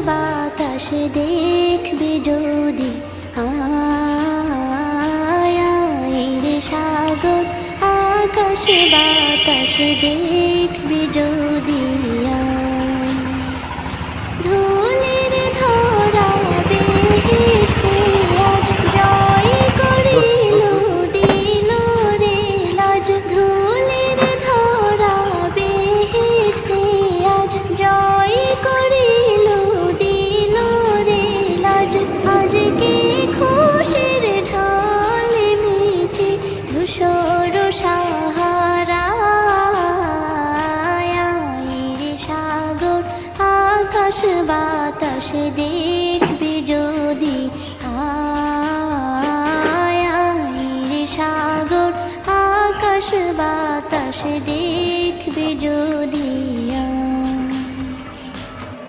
বাতাস দেখবি যদি, আয় রে সাগর আকাশ বাতাস দেখবি যদি, ধুলির ধরা বেহেশতে আজ জয় করিল দিল রে লাজ, ধুলির ধরা বেহেশতে আজ জয় করিল দিল রে লাজ। আজকে খুশির ঢাল মিছে ধূসর সাহারা, সাগর আকাশ বাতাস দেখবি যদি, আয় রে সাগর আকাশ বাতাস দেখবি যদি।